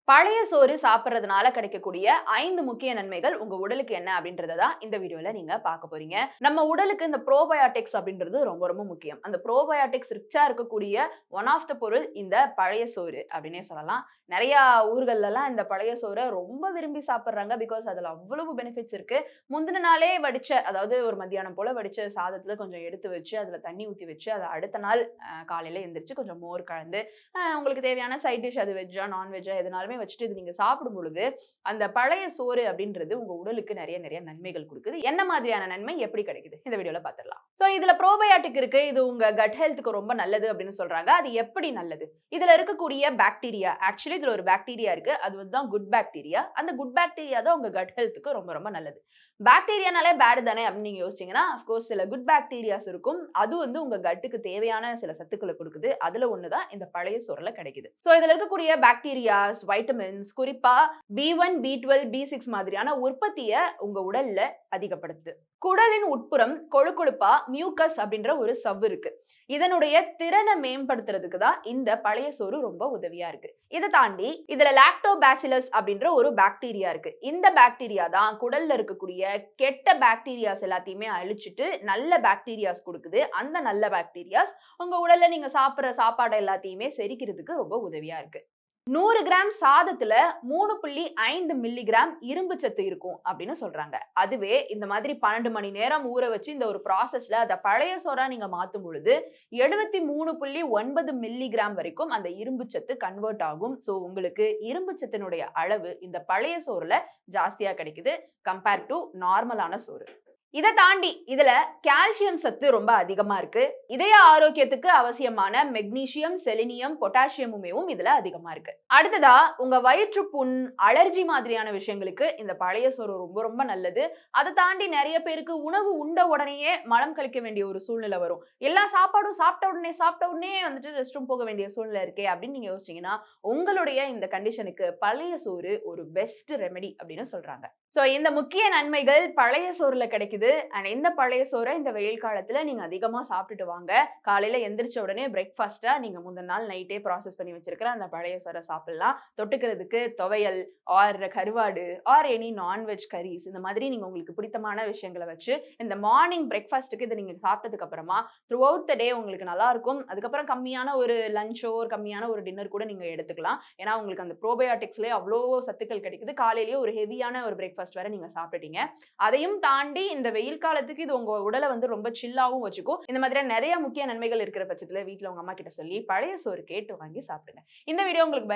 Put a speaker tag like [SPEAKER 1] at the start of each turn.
[SPEAKER 1] பழைய சோறு சாப்பிடுறதுனால கிடைக்கக்கூடிய 5 முக்கிய நன்மைகள் உங்க உடலுக்கு என்ன அப்படின்றத தான் இந்த வீடியோல நீங்க பார்க்க போறீங்க. நம்ம உடலுக்கு இந்த ப்ரோபயோட்டிக்ஸ் அப்படின்றது ரொம்ப ரொம்ப முக்கியம். அந்த ப்ரோபயோட்டிக்ஸ் ரிச்சா இருக்கக்கூடிய ஒன் ஆஃப் த பொருள் இந்த பழைய சோறு அப்படின்னே சொல்லலாம். நிறைய ஊர்கள்லலாம் இந்த பழைய சோறை ரொம்ப விரும்பி சாப்பிடுறாங்க. பிகாஸ் அதுல அவ்வளவு பெனிஃபிட்ஸ் இருக்கு. முந்தின நாளே வடிச்ச, அதாவது ஒரு மத்தியானம் போல வடிச்ச சாதத்துல கொஞ்சம் எடுத்து வச்சு அதுல தண்ணி ஊத்தி வச்சு அதை அடுத்த நாள் காலையில எந்திரிச்சு கொஞ்சம் மோர் கலந்து உங்களுக்கு தேவையான சைட் டிஷ், அது வெஜ்ஜா நான்வெஜ்ஜா எதுனாலுமே வச்சுட்டு இது நீங்க சாப்பிடும் பொழுது அந்த பழைய சோறு அப்படின்றது உங்க உடலுக்கு நிறைய நிறைய நன்மைகள் கொடுக்குது. என்ன மாதிரியான நன்மை எப்படி கிடைக்குது இந்த வீடியோல பாத்துடலாம். சோ இதுல ப்ரோபயோட்டிக் இருக்கு. இது உங்க கட் ஹெல்த்துக்கு ரொம்ப நல்லது அப்படின்னு சொல்றாங்க. அது எப்படி நல்லது? இதுல இருக்கக்கூடிய பாக்டீரியா, ஆக்சுவலி இதுல ஒரு பாக்டீரியா இருக்கு. அது வந்து குட் பாக்டீரியா. அந்த குட் பாக்டீரியா தான் உங்க கட் ஹெல்த்துக்கு ரொம்ப ரொம்ப நல்லது. பாக்டீரியானாலே பேட் தானே அப்படின்னு நீங்க யோசிச்சீங்கன்னா, அஃப்கோர்ஸ் சில குட் பாக்டீரியாஸ் இருக்கும். அது வந்து உங்க கட்டுக்கு தேவையான சில சத்துக்களை கொடுக்குது. அதுல ஒண்ணுதான் இந்த பழைய சோறுல கிடைக்குது. சோ இதுல இருக்கக்கூடிய பாக்டீரியாஸ், வைட்டமின்ஸ், குறிப்பா B1, B12, B6 மாதிரியான உற்பத்தியை உங்க உடல்ல அதிகப்படுத்துது. குடலின் உட்புறம் கொழுக்கொழுப்பா மியூக்கஸ் அப்படின்ற ஒரு சவ்வு இருக்கு. இதனுடைய திறனை மேம்படுத்துறதுக்கு தான் இந்த பழைய சோறு ரொம்ப உதவியா இருக்கு. இதை தாண்டி இதுல லாக்டோபாசிலஸ் அப்படின்ற ஒரு பாக்டீரியா இருக்கு. இந்த பாக்டீரியா தான் குடல்ல இருக்கக்கூடிய கெட்ட பாக்டீரியாஸ் எல்லாத்தையுமே அழிச்சிட்டு நல்ல பாக்டீரியாஸ் கொடுக்குது. அந்த நல்ல பாக்டீரியாஸ் உங்க உடல்ல நீங்க சாப்பிடுற சாப்பாடு எல்லாத்தையுமே செரிக்கிறதுக்கு ரொம்ப உதவியா இருக்கு. 100 கிராம் சாதத்துல 3.5 மில்லிகிராம் இரும்பு சத்து இருக்கும் அப்படின்னு சொல்றாங்க. அதுவே இந்த மாதிரி 12 மணி நேரம் ஊற வச்சு இந்த ஒரு ப்ராசஸ்ல அதை பழைய சோறா நீங்க மாத்தும் பொழுது 73.9 மில்லிகிராம் வரைக்கும் அந்த இரும்பு சத்து கன்வெர்ட் ஆகும். சோ உங்களுக்கு இரும்பு சத்தினுடைய அளவு இந்த பழைய சோறுல ஜாஸ்தியா கிடைக்குது கம்பேர் டு நார்மலான சோறு. இதை தாண்டி இதுல கால்சியம் சத்து ரொம்ப அதிகமா இருக்கு. இதய ஆரோக்கியத்துக்கு அவசியமான மெக்னீசியம், செலினியம், பொட்டாசியமுமேவும் இதுல அதிகமா இருக்கு. அடுத்ததா உங்க வயிற்று புண், அலர்ஜி மாதிரியான விஷயங்களுக்கு இந்த பழைய சோறு ரொம்ப ரொம்ப நல்லது. அதை தாண்டி நிறைய பேருக்கு உணவு உண்ட உடனேயே மலம் கழிக்க வேண்டிய ஒரு சூழ்நிலை வரும். எல்லா சாப்பாடும் சாப்பிட்ட உடனே வந்துட்டு ரெஸ்ட் ரூம் போக வேண்டிய சூழ்நிலை இருக்கே அப்படின்னு நீங்க யோசிச்சீங்கன்னா, உங்களுடைய இந்த கண்டிஷனுக்கு பழைய சோறு ஒரு பெஸ்ட் ரெமெடி அப்படின்னு சொல்றாங்க. சோ இந்த முக்கிய நன்மைகள் பழைய சோறுல கிடைக்குது. அண்ட் இந்த பழைய சோறை இந்த வெயில் காலத்துல நீங்க அதிகமா சாப்பிட்டுட்டு வாங்க. காலையில எந்திரிச்ச உடனே பிரேக்ஃபாஸ்டா நீங்க முந்தின நாள் நைட்டே ப்ராசஸ் பண்ணி வச்சிருக்கிற அந்த பழைய சோறை சாப்பிடலாம். தொட்டுக்கிறதுக்கு துவையல் ஆர் கருவாடு ஆர் எனி நான்வெஜ் கரீஸ், இந்த மாதிரி நீங்க உங்களுக்கு பிடித்தமான விஷயங்களை வச்சு இந்த மார்னிங் பிரேக்ஃபாஸ்ட்டுக்கு இதை நீங்க சாப்பிட்டதுக்கு அப்புறமா த்ரூ அவுட் த டே உங்களுக்கு நல்லா இருக்கும். அதுக்கப்புறம் கம்மியான ஒரு லஞ்சோ கம்மியான ஒரு டின்னர் கூட நீங்க எடுத்துக்கலாம். ஏன்னா உங்களுக்கு அந்த ப்ரோபயோட்டிக்ஸ்லயே அவ்வளோ சத்துக்கள் கிடைக்குது. காலையிலேயே ஒரு ஹெவியான ஒரு பிரேக்ஃபாஸ்ட் வேற நீங்க சாப்பிட்டீங்க. அதையும் தாண்டி இந்த வெயில் காலத்துக்கு இது உங்க உடலை வந்து ரொம்ப சில்லாவும் வச்சுக்கும். இந்த மாதிரி நிறைய முக்கிய நன்மைகள் இருக்கிற பட்சத்துல வீட்டுல உங்க அம்மா கிட்ட சொல்லி பழைய சோறு கேட்டு வாங்கி சாப்பிடுங்க. இந்த வீடியோ உங்களுக்கு